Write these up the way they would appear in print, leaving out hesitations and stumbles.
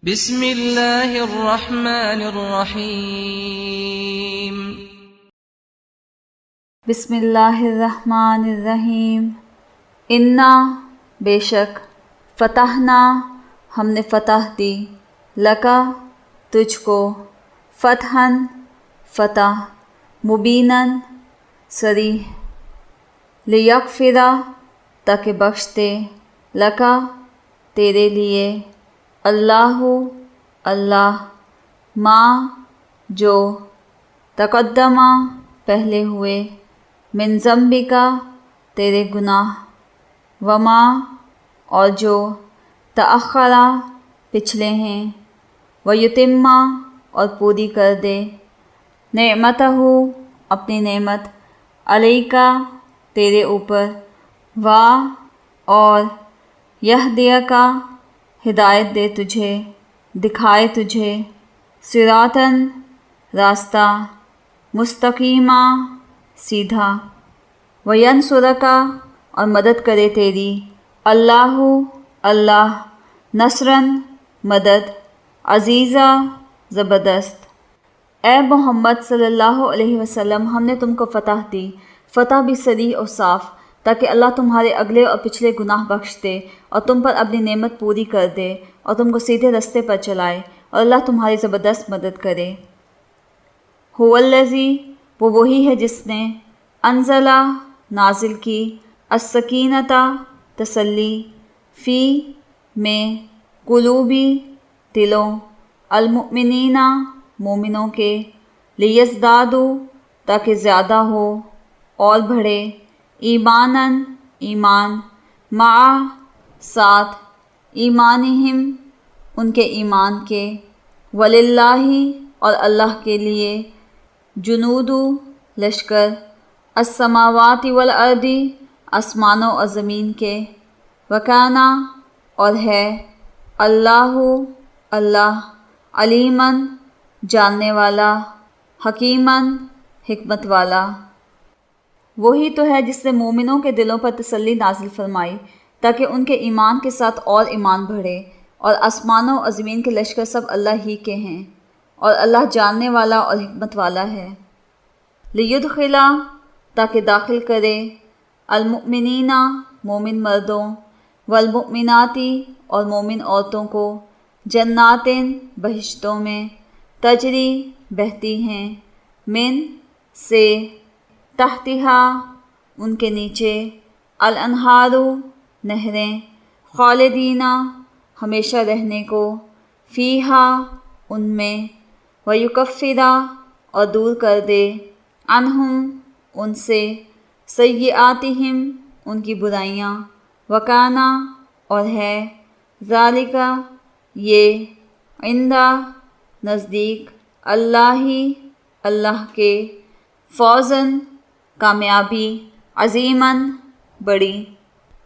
بسم اللہ الرحمن الرحیم بسم اللہ الرحمن الرحیم انا بے شک فتحنا ہم نے فتح دی لکا تجھ کو فتحن فتح مبینن صریح لیغفرا تاکہ بخش دے لکا تیرے لیے اللہ اللہ ما جو تقدمہ پہلے ہوئے من ذنبکا تیرے گناہ وما اور جو تأخرا پچھلے ہیں ویتمہ اور پوری کر دے نعمتہ اپنی نعمت علیکا تیرے اوپر اور یہدیکا ہدایت دے تجھے دکھائے تجھے صراطاً راستہ مستقیمہ سیدھا وینصرکا اور مدد کرے تیری اللہ اللہ نصراً مدد عزیزہ زبردست اے محمد صلی اللہ علیہ وسلم ہم نے تم کو فتح دی فتح بھی صریح اور صاف تاکہ اللہ تمہارے اگلے اور پچھلے گناہ بخش دے اور تم پر اپنی نعمت پوری کر دے اور تم کو سیدھے رستے پر چلائے اور اللہ تمہاری زبردست مدد کرے هو الذی وہ وہی ہے جس نے انزلہ نازل کی السکینۃ تسلی فی میں قلوبی دلوں المؤمنین مومنوں کے لیزدادوا تاکہ زیادہ ہو اور بڑھے ایماناً ایمان مع ساتھ ایمانہم ان کے ایمان کے وللہ اور اللہ کے لیے جنود لشکر السماوات والارض آسمانوں اور زمین کے وکانا اور ہے اللہ اللہ علیماً جاننے والا حکیماً حکمت والا وہی تو ہے جس نے مومنوں کے دلوں پر تسلی نازل فرمائی تاکہ ان کے ایمان کے ساتھ اور ایمان بڑھے اور آسمانوں اور زمین کے لشکر سب اللہ ہی کے ہیں اور اللہ جاننے والا اور حکمت والا ہے لیدخلا تاکہ داخل کرے المؤمنین مومن مردوں والمؤمنات اور مومن عورتوں کو جناتٍ بہشتوں میں تجری بہتی ہیں من سے تحتہا ان کے نیچے الانہار نہریں خالدینہ ہمیشہ رہنے کو فیہا ان میں ویکفرا اور دور کر دے عنہم ان سے سیئاتہم ان کی برائیاں وکانا اور ہے ذالک یہ عندہ نزدیک اللہ کے فوزاً کامیابی عظیماً بڑی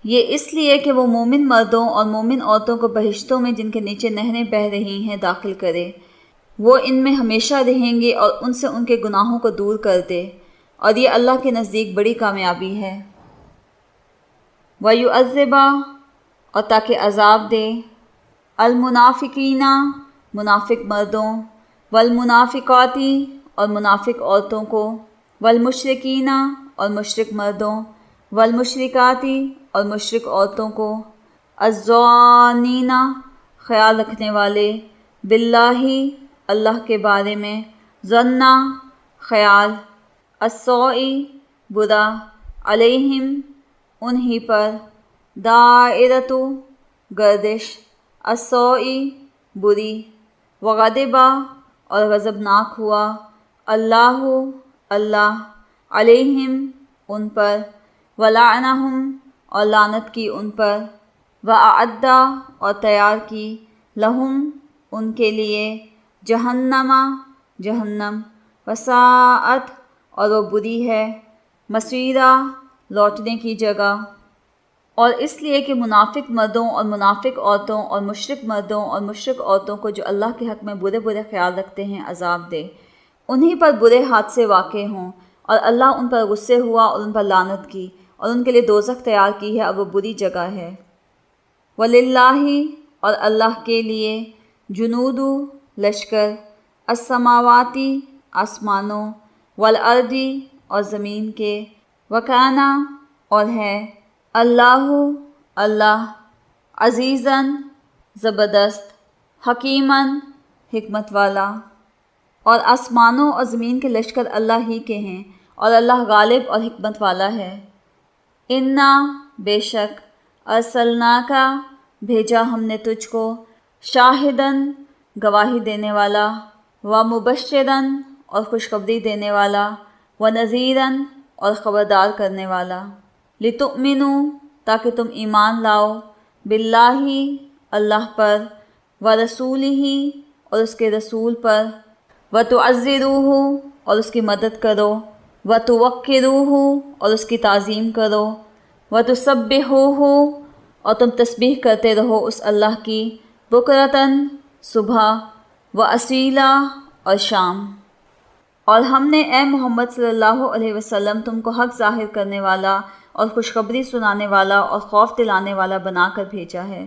یہ اس لیے کہ وہ مومن مردوں اور مومن عورتوں کو بہشتوں میں جن کے نیچے نہریں بہہ رہی ہیں داخل کرے وہ ان میں ہمیشہ رہیں گے اور ان سے ان کے گناہوں کو دور کر دے اور یہ اللہ کے نزدیک بڑی کامیابی ہے وَيُعَذِّبَ اور تاکہ عذاب دے المنافقین منافق مردوں والمنافقات اور منافق عورتوں کو والمشرکین اور مشرک مردوں والمشرکات اور مشرک عورتوں کو الظانین خیال رکھنے والے باللہ اللہ کے بارے میں ظن خیال السوء برا علیہم انہی پر دائرۃ گردش السوء بری وغضب اور غضبناک ہوا اللہ علیہم ان پر ولعنہم اور لعنت کی ان پر وأعد اور تیار کی لہم ان کے لیے جہنم وساءت اور وہ بری ہے مصیرا لوٹنے کی جگہ اور اس لیے کہ منافق مردوں اور منافق عورتوں اور مشرک مردوں اور مشرک عورتوں کو جو اللہ کے حق میں برے برے خیال رکھتے ہیں عذاب دے انہی پر برے حادثے واقع ہوں اور اللہ ان پر غصے ہوا اور ان پر لعنت کی اور ان کے لیے دوزخ تیار کی ہے اور وہ بری جگہ ہے وَلِلَّهِ اور اللہ کے لیے جنودو لشکر، السماواتی آسمانوں، والارضی اور زمین کے، وکانا اور ہے، اللہ اللہ عزیزاً زبردست، حکیماً حکمت والا۔ اور آسمانوں اور زمین کے لشکر اللہ ہی کے ہیں، اور اللہ غالب اور حکمت والا ہے۔ انا بے شک ارسلناکا بھیجا ہم نے تجھ کو، شاہداً گواہی دینے والا، و مبشراً اور خوشخبری دینے والا، و نذیراً اور خبردار کرنے والا، لتؤمنوا تاکہ تم ایمان لاؤ، باللہ اللہ پر، و رسولہ اور اس کے رسول پر، و تعزروہ اور اس کی مدد کرو، و توقروہ اور اس کی تعظیم کرو، و تسبحوہ اور تم تسبیح کرتے رہو اس اللہ کی، بکرتاً صبح، و اصیلا اور شام۔ اور ہم نے اے محمد صلی اللہ علیہ وسلم تم کو حق ظاہر کرنے والا اور خوشخبری سنانے والا اور خوف دلانے والا بنا کر بھیجا ہے،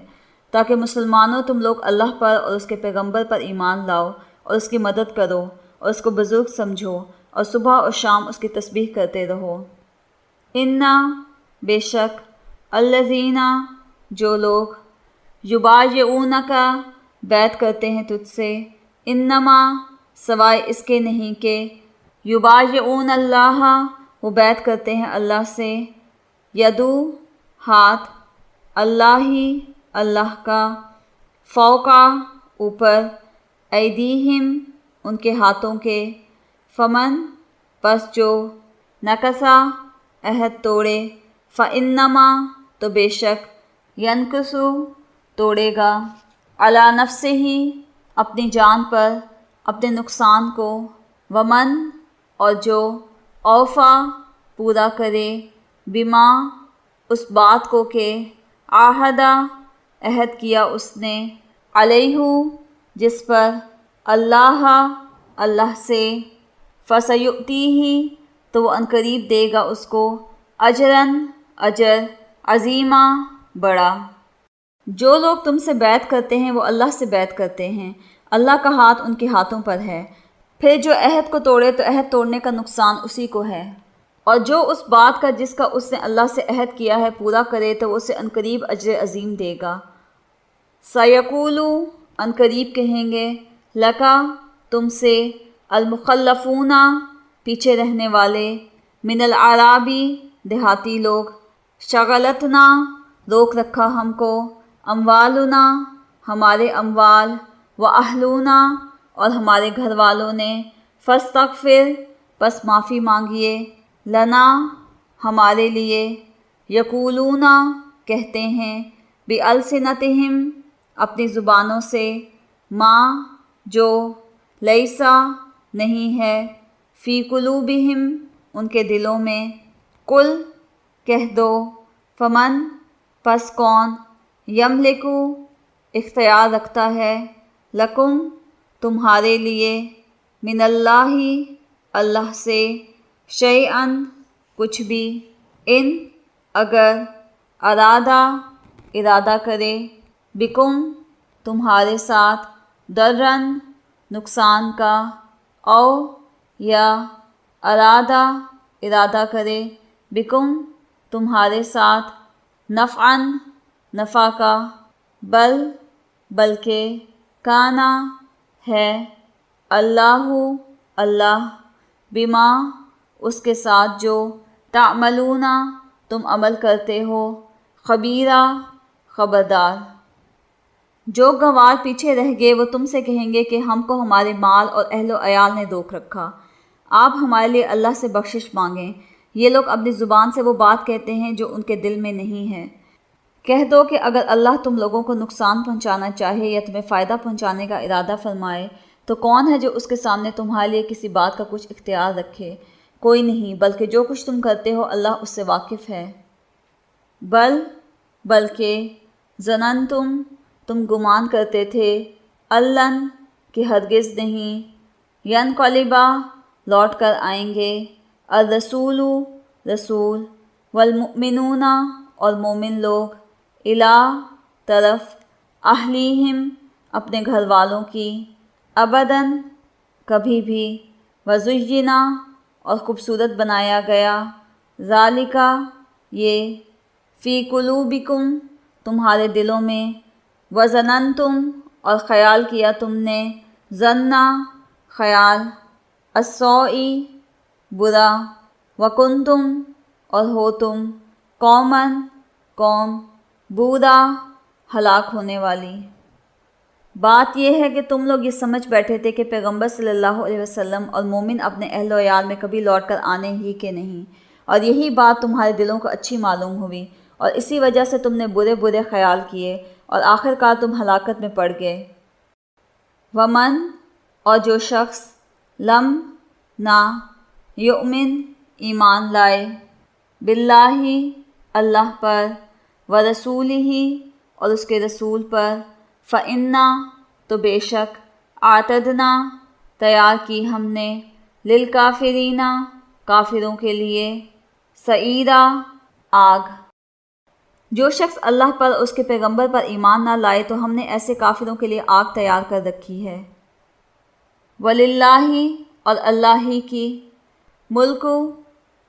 تاکہ مسلمانوں تم لوگ اللہ پر اور اس کے پیغمبر پر ایمان لاؤ اور اس کی مدد کرو اور اس کو بزرگ سمجھو، اور صبح اور شام اس کی تسبیح کرتے رہو۔ انا بے شک الذین جو لوگ، یبایعونک بیعت کرتے ہیں تجھ سے، انما سوائے اس کے نہیں کہ، یبایعون اللہ وہ بیعت کرتے ہیں اللہ سے، یدو ہاتھ، اللہ اللہ کا، فوقا اوپر، ایدیہم ان کے ہاتھوں کے، فمن پس جو، نکثا عہد توڑے، فانما تو بے شک، ینکثو توڑے گا، علی نفسہ اپنی جان پر، اپنے نقصان کو، ومن اور جو، اوفا پورا کرے، بما اس بات کو کہ، عاہدہ عہد کیا اس نے، علیہ جس پر، اللہ اللہ سے، فسیؤتیہ تو وہ عنقریب دے گا اس کو، اجراً اجر، عظیما بڑا۔ جو لوگ تم سے بیعت کرتے ہیں وہ اللہ سے بیعت کرتے ہیں، اللہ کا ہاتھ ان کے ہاتھوں پر ہے، پھر جو عہد کو توڑے تو عہد توڑنے کا نقصان اسی کو ہے، اور جو اس بات کا جس کا اس نے اللہ سے عہد کیا ہے پورا کرے تو وہ اسے عنقریب اجر عظیم دے گا۔ سیقولو عنقریب کہیں گے، لکا تم سے، المخلفون پیچھے رہنے والے، من الاعرابی دیہاتی لوگ، شغلتنا روک رکھا ہم کو، اموالنا ہمارے اموال، و اہلونا اور ہمارے گھر والوں نے، فاستغفر پس معافی مانگیے، لنا ہمارے لیے، یقولون کہتے ہیں، بِأَلْسِنَتِهِمْ اپنی زبانوں سے، ما جو، لیسا نہیں ہے، فی قلوبہم ان کے دلوں میں، قل کہہ دو، فمن پس کون، یملکو اختیار رکھتا ہے، لکم تمہارے لیے، من اللہ اللہ سے، شیئن کچھ بھی، ان اگر، ارادہ کرے، بکم تمہارے ساتھ، درن نقصان کا، او یا ارادہ کرے، بکم تمہارے ساتھ، نفعن نفع کا، بلکہ کانا ہے، اللہ اللہ، بما اس کے ساتھ جو، تعملون تم عمل کرتے ہو، خبیرہ خبردار۔ جو گنوار پیچھے رہ گئے وہ تم سے کہیں گے کہ ہم کو ہمارے مال اور اہل و عیال نے روک رکھا، آپ ہمارے لیے اللہ سے بخشش مانگیں۔ یہ لوگ اپنی زبان سے وہ بات کہتے ہیں جو ان کے دل میں نہیں ہے۔ کہہ دو کہ اگر اللہ تم لوگوں کو نقصان پہنچانا چاہے یا تمہیں فائدہ پہنچانے کا ارادہ فرمائے تو کون ہے جو اس کے سامنے تمہارے لیے کسی بات کا کچھ اختیار رکھے؟ کوئی نہیں، بلکہ جو کچھ تم کرتے ہو اللہ اس سے واقف ہے۔ بلکہ ظننتم تم گمان کرتے تھے، اللن کہ ہرگز نہیں، ینقلبا لوٹ کر آئیں گے، الرسول رسول، والمؤمنون اور مومن لوگ، الی طرف، اہلیہم اپنے گھر والوں کی، ابداً کبھی بھی، وزینا اور خوبصورت بنایا گیا، ذالکا یہ، فی قلوبکم تمہارے دلوں میں، وظننتم اور خیال کیا تم نے، ظنا خیال، السوء برا، وکنتم اور ہو تم، قوماً قوم، بودا ہلاک ہونے والی۔ بات یہ ہے کہ تم لوگ یہ سمجھ بیٹھے تھے کہ پیغمبر صلی اللہ علیہ وسلم اور مومن اپنے اہل و عیال میں کبھی لوٹ کر آنے ہی کے نہیں، اور یہی بات تمہارے دلوں کو اچھی معلوم ہوئی، اور اسی وجہ سے تم نے برے برے خیال کیے، اور آخر کار تم ہلاکت میں پڑ گئے۔ ومن اور جو شخص لم نہ یؤمن ایمان لائے، باللہ اللہ پر، ورسولہ اور اس کے رسول پر، فَإِنَّا تو بے شک، اعتدنا تیار کی ہم نے، للکافرین کافروں کے لیے، سعیرا آگ۔ جو شخص اللہ پر اور اس کے پیغمبر پر ایمان نہ لائے تو ہم نے ایسے کافروں کے لیے آگ تیار کر رکھی ہے۔ وَلِلَّهِ اور اللہ ہی کی، ملک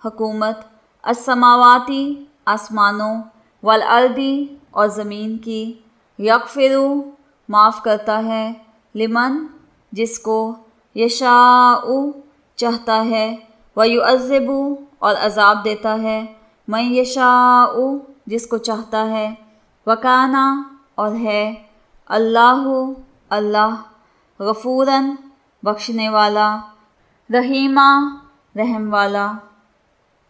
حکومت، السماواتی آسمانوں، والارض اور زمین کی، یغفر معاف کرتا ہے، لمن جس کو، یشاء چاہتا ہے، ویعذب اور عذاب دیتا ہے، من یشاء جس کو چاہتا ہے، وکانا اور ہے، اللہ اللہ غفوراً بخشنے والا، رحیمہ رحم والا۔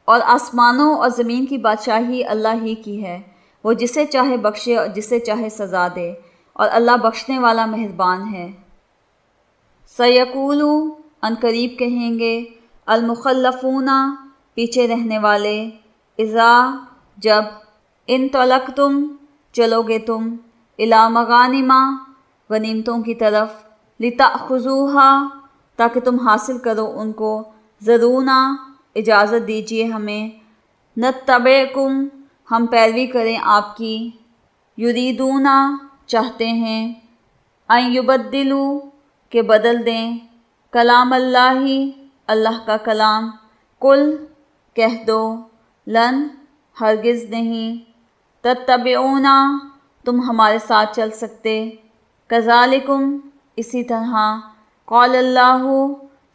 اور آسمانوں اور زمین کی بادشاہی اللہ ہی کی ہے، وہ جسے چاہے بخشے اور جسے چاہے سزا دے، اور اللہ بخشنے والا مہربان ہے۔ سیقول ان قریب کہیں گے، المخلفون پیچھے رہنے والے، اذا جب، انطلقتم چلو گے تم، الی مغانم غنیمتوں کی طرف، لتأخذوها تاکہ تم حاصل کرو ان کو، ذرونا اجازت دیجیے ہمیں، نتبعکم ہم پیروی کریں آپ کی، یریدون چاہتے ہیں، ان یبدلوا کہ بدل دیں، کلام اللہ اللہ کا کلام، قل کہہ دو، لن ہرگز نہیں، تتبعونا تم ہمارے ساتھ چل سکتے، کذالکم اسی طرح، قال اللہ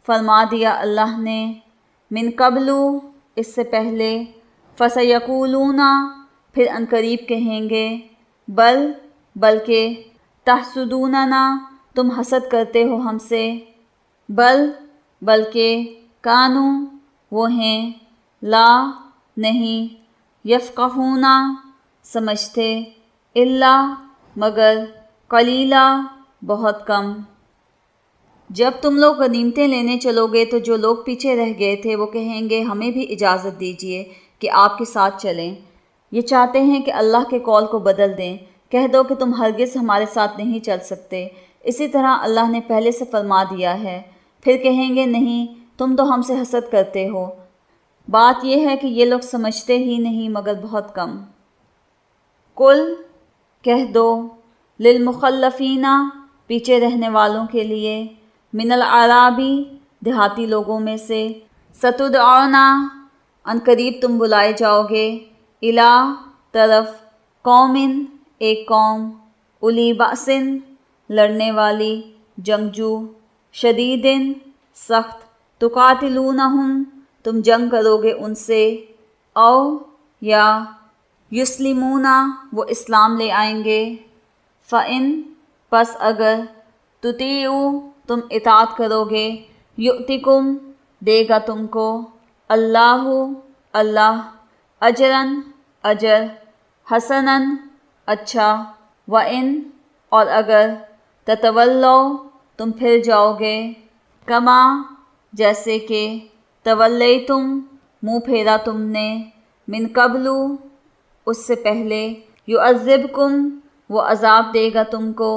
فرما دیا اللہ نے، من قبل اس سے پہلے، فسیقولون پھر عنقریب کہیں گے، بلکہ تحسدوننا تم حسد کرتے ہو ہم سے، بلکہ کانوا وہ ہیں، لا نہیں، یفقہون سمجھتے، الا مگر، قلیلا بہت کم۔ جب تم لوگ غنیمتیں لینے چلو گے تو جو لوگ پیچھے رہ گئے تھے وہ کہیں گے ہمیں بھی اجازت دیجیے کہ آپ کے ساتھ چلیں، یہ چاہتے ہیں کہ اللہ کے قول کو بدل دیں، کہہ دو کہ تم ہرگز ہمارے ساتھ نہیں چل سکتے، اسی طرح اللہ نے پہلے سے فرما دیا ہے، پھر کہیں گے نہیں تم تو ہم سے حسد کرتے ہو، بات یہ ہے کہ یہ لوگ سمجھتے ہی نہیں مگر بہت کم۔ قل کہہ دو، للمخلفین پیچھے رہنے والوں کے لیے، من الاعراب دیہاتی لوگوں میں سے، ستدعون ان قریب تم بلائے جاؤ گے، الی طرف، قوم ایک قوم، اولی بأس لڑنے والی، جنگجو، شدید سخت، تقاتلونہم تم جنگ کرو گے ان سے، او یا یسلمون وہ اسلام لے آئیں گے، فإن پس اگر، تطیعوا تم اطاعت کرو گے، یؤتکم دے گا تم کو، اللہ اجراً اجر، حسناً اچھا، وإن اور اگر، تتولوا تم پھر جاؤ گے، کما جیسے کہ، تولیتم منہ پھیرا تم نے، من قبل اس سے پہلے، یعذبکم وہ عذاب دے گا تم کو،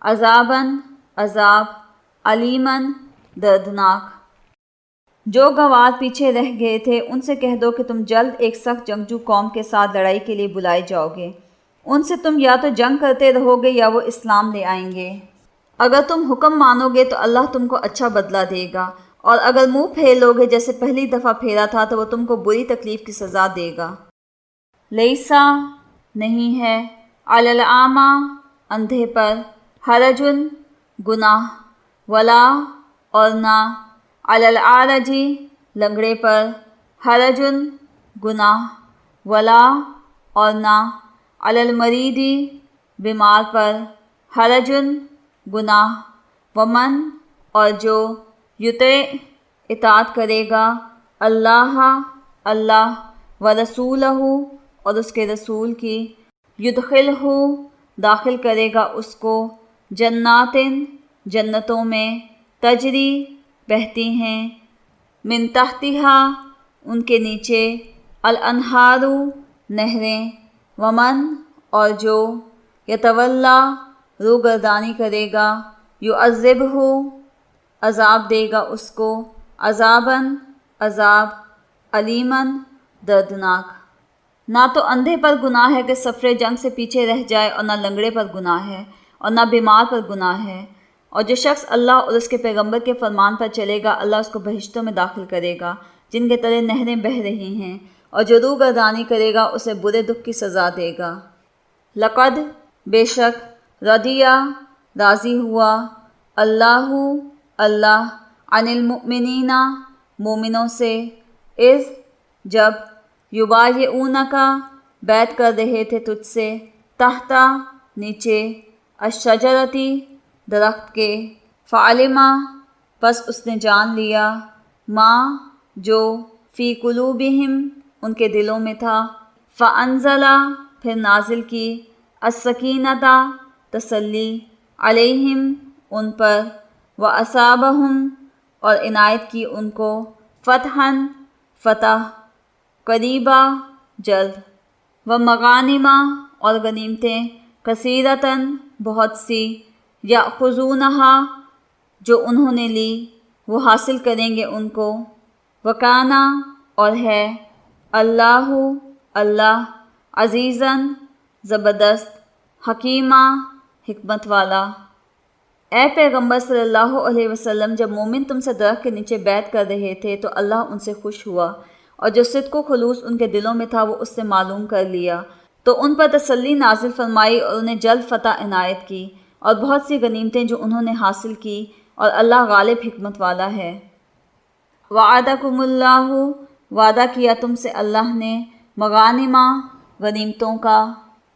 عذاباً عذاب، علیماً دردناک۔ جو گوار پیچھے رہ گئے تھے ان سے کہہ دو کہ تم جلد ایک سخت جنگجو قوم کے ساتھ لڑائی کے لیے بلائے جاؤ گے، ان سے تم یا تو جنگ کرتے رہو گے یا وہ اسلام لے آئیں گے۔ اگر تم حکم مانو گے تو اللہ تم کو اچھا بدلہ دے گا، اور اگر منہ پھیر لو گے جیسے پہلی دفعہ پھیرا تھا تو وہ تم کو بری تکلیف کی سزا دے گا۔ لیسا نہیں ہے، علی الاعمی اندھے پر، حرجن گناہ، ولا اور نہ، علی الاعرج لنگڑے پر، حرجن گناہ، ولا اور نہ، علی المریض بیمار پر، حرجن گناہ، ومن اور جو یطع اطاعت کرے گا اللہ اللہ ورسولہ اور اس کے رسول کی، یدخلہ داخل کرے گا اس کو، جنات جنتوں میں، تجری بہتی ہیں، من تحتہا ان کے نیچے، الانہار نہریں، ومن اور جو یتولا روگردانی کرے گا، یعذبہ عذاب دے گا اس کو، عذاباً عذاب، علیماً دردناک۔ نہ تو اندھے پر گناہ ہے کہ سفر جنگ سے پیچھے رہ جائے، اور نہ لنگڑے پر گناہ ہے، اور نہ بیمار پر گناہ ہے، اور جو شخص اللہ اور اس کے پیغمبر کے فرمان پر چلے گا اللہ اس کو بہشتوں میں داخل کرے گا جن کے تلے نہریں بہہ رہی ہیں، اور جو روگردانی کرے گا اسے برے دکھ کی سزا دے گا۔ لقد بے شک، رضیٰ راضی ہوا، اللہ اللہ، عن المؤمنین مومنوں سے، اذ جب، یبایعونک بیعت کر رہے تھے تجھ سے، تحت نیچے، الشجرۃ درخت کے، فعلم پس اس نے جان لیا، ما جو، فی قلوبہم ان کے دلوں میں تھا، فانزل پھر نازل کی، السکینۃ تسلی، علیہم ان پر، واصابہم اور عنایت کی ان کو، فتحً فتح، قریبا جلد، ومغانم اور غنیمتیں، کثیرتاً بہت سی، یأخذونہا جو انہوں نے لی، وہ حاصل کریں گے ان کو، وکانا اور ہے، اللہ اللہ، عزیزاً زبردست، حکیمہ حکمت والا۔ اے پیغمبر صلی اللہ علیہ وسلم، جب مومن تم سے درخت کے نیچے بیعت کر رہے تھے تو اللہ ان سے خوش ہوا، اور جو صدق و خلوص ان کے دلوں میں تھا وہ اس سے معلوم کر لیا، تو ان پر تسلی نازل فرمائی اور انہیں جلد فتح عنایت کی، اور بہت سی غنیمتیں جو انہوں نے حاصل کی، اور اللہ غالب حکمت والا ہے۔ وعدکم اللہ وعدہ کیا تم سے اللہ نے، مغانم غنیمتوں کا،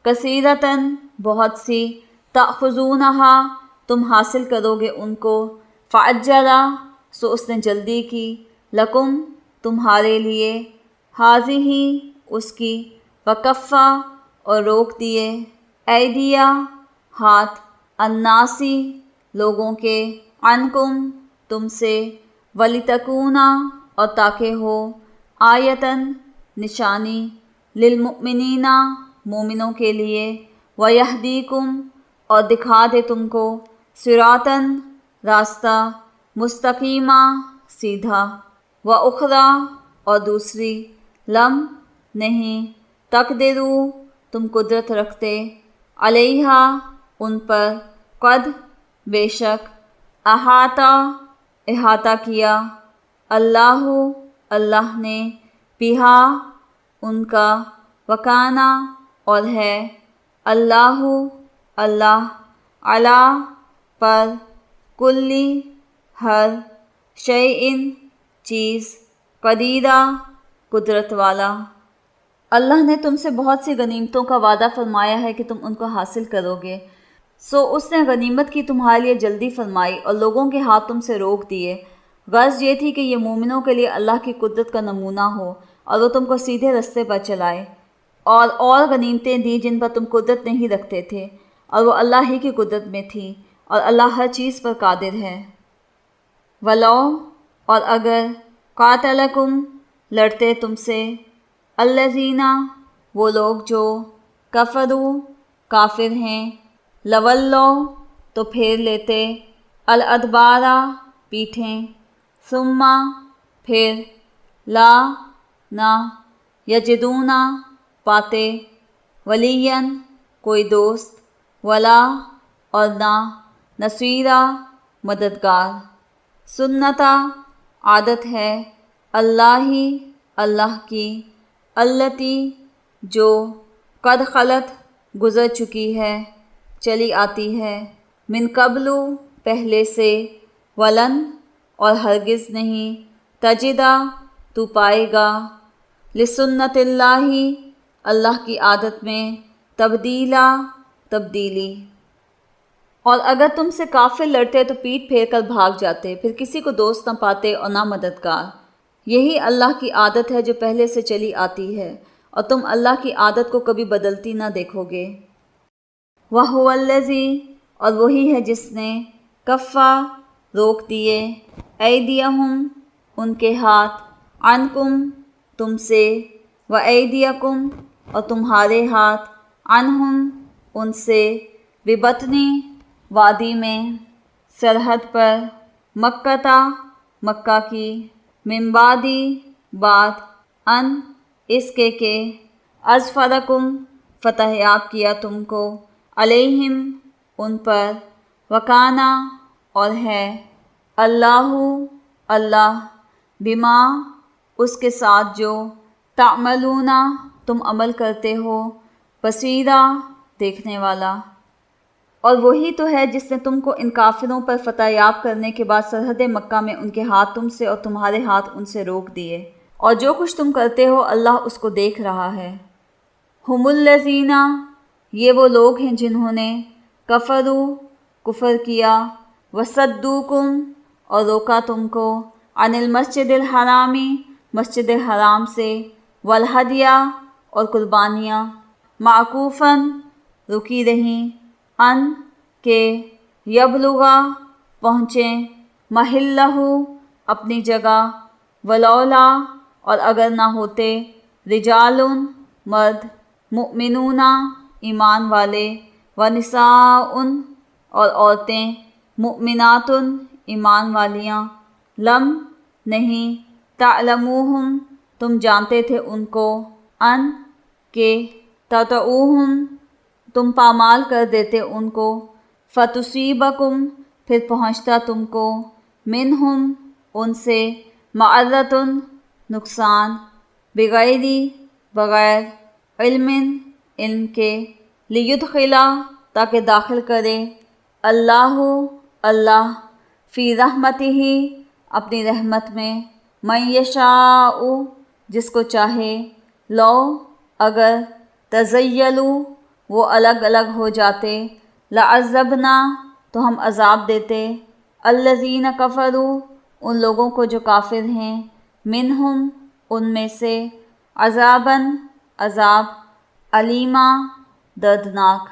کثیرتاً بہت سی، تأخذونہا تم حاصل کرو گے ان کو، فعجل سو اس نے جلدی کی، لکم تمہارے لیے، ہذہ اس کی، وکفا اور روک دیے، ایدیا ہاتھ، الناسی لوگوں کے، عنکم تم سے، ولتکونا اور تاکہ ہو، آیتاً نشانی، للمؤمنین مومنوں کے لیے، ویہدیکم اور دکھا دے تم کو، صراطاً راستہ، مستقیما سیدھا، واخری اور دوسری، لم نہیں، تقدروا تم قدرت رکھتے، علیہا ان پر، قد بے شک، احاطہ احاطہ کیا، اللہ اللہ نے، بہا ان کا، وکانا اور ہے، اللہ اللہ، علی پر، کلی ہر، شیئن چیز، قدیرہ قدرت والا۔ اللہ نے تم سے بہت سی غنیمتوں کا وعدہ فرمایا ہے کہ تم ان کو حاصل کرو گے، سو اس نے غنیمت کی تمہارے لیے جلدی فرمائی اور لوگوں کے ہاتھ تم سے روک دیے۔ غرض یہ تھی کہ یہ مومنوں کے لیے اللہ کی قدرت کا نمونہ ہو اور وہ تم کو سیدھے رستے پر چلائے، اور غنیمتیں دی جن پر تم قدرت نہیں رکھتے تھے، اور وہ اللہ ہی کی قدرت میں تھی، اور اللہ ہر چیز پر قادر ہے۔ ولو اور اگر، قاتلکم لڑتے تم سے، الذین وہ لوگ جو، کفروا کافر ہیں، لولوا تو پھیر لیتے، الادبار پیٹھیں، ثم پھر، لا نہ، یجدون پاتے، ولیا کوئی دوست، ولا اور نہ، نصیرا مددگار، سنتا عادت ہے، اللہ کی، التی جو قد خلت گزر چکی ہے، چلی آتی ہے، من قبل پہلے سے، ولن اور ہرگز نہیں، تجدہ تو پائے گا، لسنت اللہ کی عادت میں تبدیلی۔ اور اگر تم سے کافر لڑتے تو پیٹھ پھیر کر بھاگ جاتے، پھر کسی کو دوست نہ پاتے اور نہ مددگار۔ یہی اللہ کی عادت ہے جو پہلے سے چلی آتی ہے، اور تم اللہ کی عادت کو کبھی بدلتی نہ دیکھو گے۔ وَهُوَ الَّذِي اور وہی ہے جس نے کفّا روک دیے، ایدیہم ان کے ہاتھ، عنکم تم سے، وَایدیکم اور تمہارے ہاتھ، عنہم ان سے، ببطنِ وادی میں، سرحد پر، مکہ کی، من بعدی بعد، ان اس کے کہ، اظفرکم فتح یاب کیا تم کو، علیہم ان پر، وکانا اور ہے، اللہ بما اس کے ساتھ جو، تعملون تم عمل کرتے ہو، بصیرا دیکھنے والا۔ اور وہی تو ہے جس نے تم کو ان کافروں پر فتح یاب کرنے کے بعد سرحد مکہ میں ان کے ہاتھ تم سے اور تمہارے ہاتھ ان سے روک دیے، اور جو کچھ تم کرتے ہو اللہ اس کو دیکھ رہا ہے۔ ہم الذین یہ وہ لوگ ہیں جنہوں نے کفروا کفر کیا، وصدوکم اور روکا تم کو، عن المسجد الحرام مسجد حرام سے، والہدیہ اور قربانیاں، معکوفاً رکی رہیں، ان کے، یبلغا پہنچیں، محلہ اپنی جگہ، ولولا اور اگر نہ ہوتے، رجال مرد، مؤمنون ایمان والے، ونساء اور عورتیں، مؤمنات ایمان والیاں، لم نہیں، تعلموہم تم جانتے تھے ان کو، ان کے، تطؤوہم تم پامال کر دیتے ان کو، فتصیبکم پھر پہنچتا تم کو، منہم ان سے، معرۃ نقصان، بغیر علم کے، لیدخلا تاکہ داخل کرے، اللہ فی رحمتہ اپنی رحمت میں، من یشاء جس کو چاہے، لو اگر، تزیلوا وہ الگ الگ ہو جاتے، لعذبنا تو ہم عذاب دیتے، الذین کفروا ان لوگوں کو جو کافر ہیں، منہم ان میں سے، عذاباً عذاب، علیما دردناک۔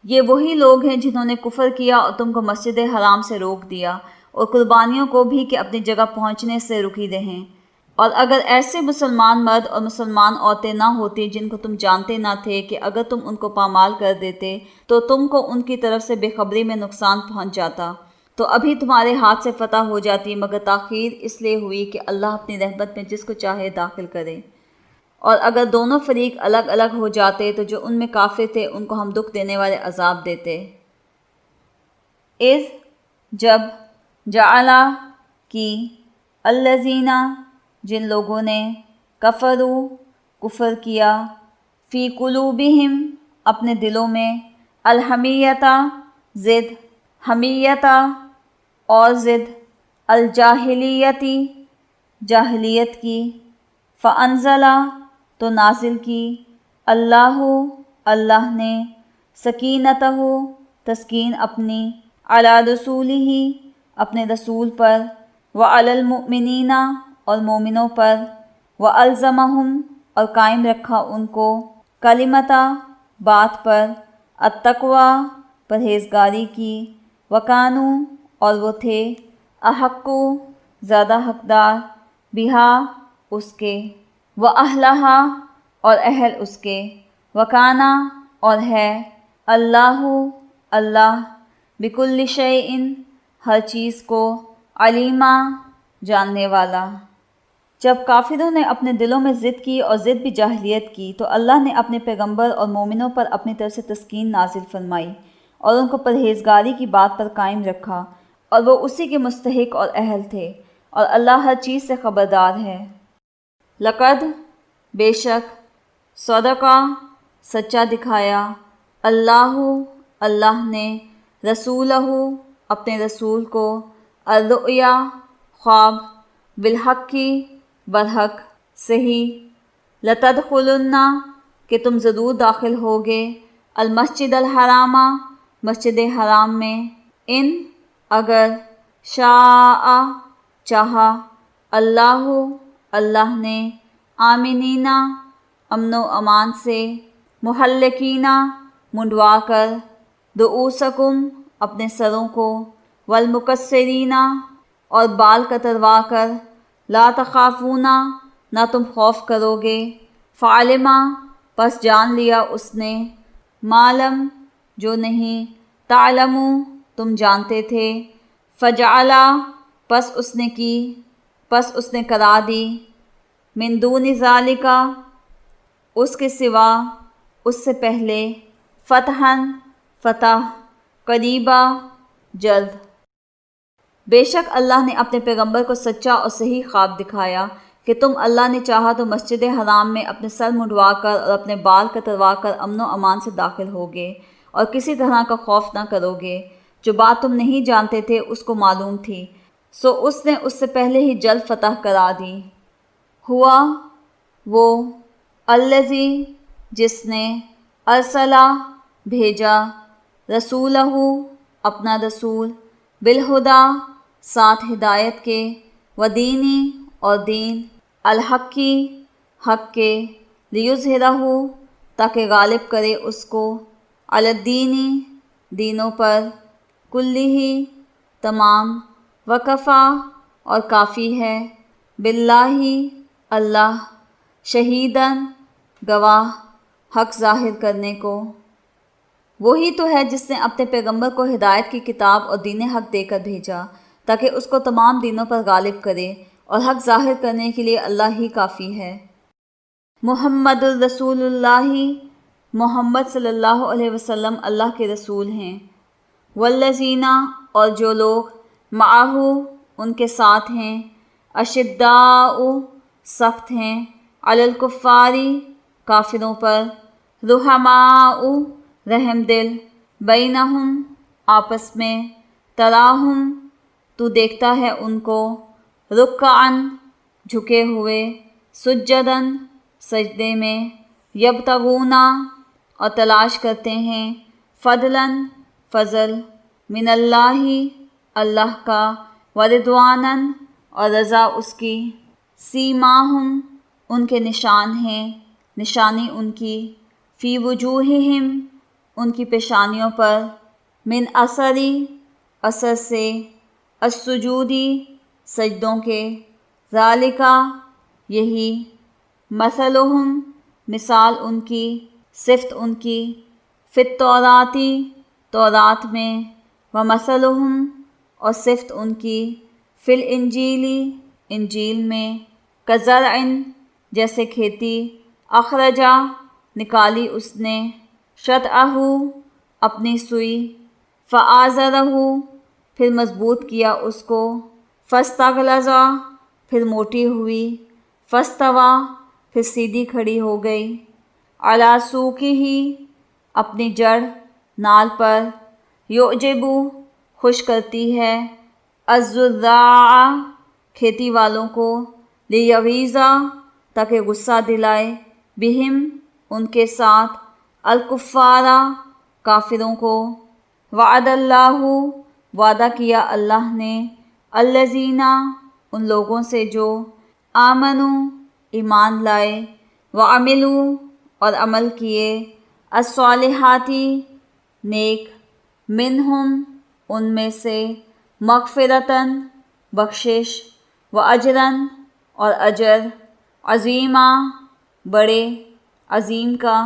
یہ وہی لوگ ہیں جنہوں نے کفر کیا اور تم کو مسجد حرام سے روک دیا، اور قربانیوں کو بھی کہ اپنی جگہ پہنچنے سے رکی رہیں، اور اگر ایسے مسلمان مرد اور مسلمان عورتیں نہ ہوتی جن کو تم جانتے نہ تھے کہ اگر تم ان کو پامال کر دیتے تو تم کو ان کی طرف سے بے خبری میں نقصان پہنچ جاتا، تو ابھی تمہارے ہاتھ سے فتح ہو جاتی، مگر تاخیر اس لیے ہوئی کہ اللہ اپنی رحمت میں جس کو چاہے داخل کرے۔ اور اگر دونوں فریق الگ الگ ہو جاتے تو جو ان میں کافر تھے ان کو ہم دکھ دینے والے عذاب دیتے۔ اذ جب، جعلا کی، الذین جن لوگوں نے، کفروا کفر کیا، فی قلوبہم اپنے دلوں میں، الحمیۃ ضد، حمیۃ اور ضد، الجاہلیت جاہلیت کی، فانزل تو نازل کی، اللہ نے، سکینتہ تسکین اپنی، علی رسولہ اپنے رسول پر، وعلی المؤمنین اور مومنوں پر، والزمہم اور قائم رکھا ان کو، کلمۃ بات پر، التقوی پرہیزگاری کی، وکانوا اور وہ تھے، احق زیادہ حقدار، بہا اس کے، واہلہا اور اہل اس کے، وکانا اور ہے، اللہ بکل شیء ہر چیز کو، علیما جاننے والا۔ جب کافروں نے اپنے دلوں میں ضد کی اور ضد بھی جاہلیت کی تو اللہ نے اپنے پیغمبر اور مومنوں پر اپنی طرف سے تسکین نازل فرمائی، اور ان کو پرہیزگاری کی بات پر قائم رکھا، اور وہ اسی کے مستحق اور اہل تھے، اور اللہ ہر چیز سے خبردار ہے۔ لقد بے شک صدقہ سچا دکھایا اللہ نے رسولہ اپنے رسول کو الرؤیا خواب بالحق کی برحق صحیح لتدخلن کہ تم ضرور داخل ہوگے المسجد الحرامہ مسجد حرام میں ان اگر شاء چاہا اللہ نے آمنین امن و امان سے محلقین منڈوا کر رؤوسکم اپنے سروں کو والمقصرین اور بال کتروا کر لا تخافون نہ تم خوف کرو گے فعلما پس جان لیا اس نے معلم جو نہیں تعلمو تم جانتے تھے فجعلا پس اس نے کرا دی من دون ذالکا اس کے سوا اس سے پہلے فتح قریبا جلد۔ بے شک اللہ نے اپنے پیغمبر کو سچا اور صحیح خواب دکھایا کہ تم اللہ نے چاہا تو مسجد حرام میں اپنے سر منڈوا کر اور اپنے بال کتروا کر امن و امان سے داخل ہوگے اور کسی طرح کا خوف نہ کرو گے۔ جو بات تم نہیں جانتے تھے اس کو معلوم تھی، سو اس نے اس سے پہلے ہی جلد فتح کرا دی۔ ہوا وہ الذی جس نے ارسلہ بھیجا رسولہ اپنا رسول بالہدیٰ ساتھ ہدایت کے ودینی اور دین الحق کی حق کے لیظہرہ تاکہ غالب کرے اس کو علی الدینی دینوں پر کلہ تمام وکفا اور کافی ہے باللہ اللہ شہیداً گواہ حق ظاہر کرنے کو۔ وہی تو ہے جس نے اپنے پیغمبر کو ہدایت کی کتاب اور دین حق دے کر بھیجا تاکہ اس کو تمام دینوں پر غالب کرے، اور حق ظاہر کرنے کے لیے اللہ ہی کافی ہے۔ محمد الرسول اللہ محمد صلی اللہ علیہ وسلم اللہ کے رسول ہیں۔ والذین اور جو لوگ معہ ان کے ساتھ ہیں اشداء سخت ہیں علی الکفار کافروں پر رحماء رحم دل بینہم آپس میں تراہم تو دیکھتا ہے ان کو رکعن جھکے ہوئے سجدن سجدے میں یبتغون اور تلاش کرتے ہیں فضلاً فضل من اللہ کا ورضواناً اور رضا اس کی سیماہم ان کے نشان ہیں نشانی ان کی فی وجوہہم ان کی پیشانیوں پر من اثر سے السجودی سجدوں کے ذالکا یہی مثلہم مثال ان کی صفت ان کی فی التوراتی تورات میں ومثلہم اور صفت ان کی فی الانجیلی انجیل میں کزرع جیسے کھیتی اخرجا نکالی اس نے شطأہ اپنی سوئی فآزرہ پھر مضبوط کیا اس کو فاستغلظ پھر موٹی ہوئی فاستوی پھر سیدھی کھڑی ہو گئی علی سوقہ اپنی جڑ نال پر یعجب خوش کرتی ہے الزراع کھیتی والوں کو لیغیظ تاکہ غصہ دلائے بہم ان کے ساتھ الکفار کافروں کو وعد اللہ وعدہ کیا اللہ نے الذین ان لوگوں سے جو آمنوا ایمان لائے وعملوا اور عمل کیے الصالحاتی نیک منہم ان میں سے مغفرتاً بخشش واجراً اور اجر عظیما بڑے عظیم کا۔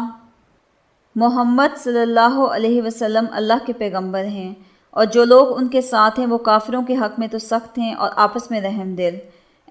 محمد صلی اللہ علیہ وسلم اللہ کے پیغمبر ہیں، اور جو لوگ ان کے ساتھ ہیں وہ کافروں کے حق میں تو سخت ہیں اور آپس میں رحم دل۔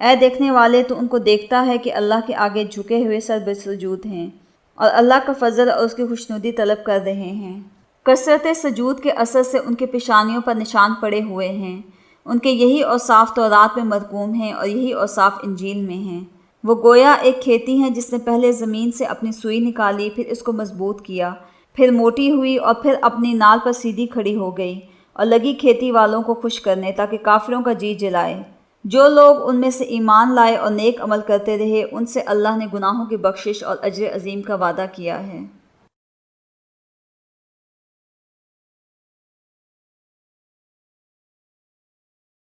اے دیکھنے والے تو ان کو دیکھتا ہے کہ اللہ کے آگے جھکے ہوئے سر بسجود ہیں اور اللہ کا فضل اور اس کی خوشنودی طلب کر رہے ہیں۔ کثرت سجود کے اثر سے ان کے پیشانیوں پر نشان پڑے ہوئے ہیں۔ ان کے یہی اوصاف تورات میں مرقوم ہیں اور یہی اوصاف انجیل میں ہیں۔ وہ گویا ایک کھیتی ہیں جس نے پہلے زمین سے اپنی سوئی نکالی، پھر اس کو مضبوط کیا، پھر موٹی ہوئی اور پھر اپنی نال پر سیدھی کھڑی ہو گئی اور لگی کھیتی والوں کو خوش کرنے تاکہ کافروں کا جی جلائے۔ جو لوگ ان میں سے ایمان لائے اور نیک عمل کرتے رہے، ان سے اللہ نے گناہوں کی بخشش اور اجر عظیم کا وعدہ کیا ہے۔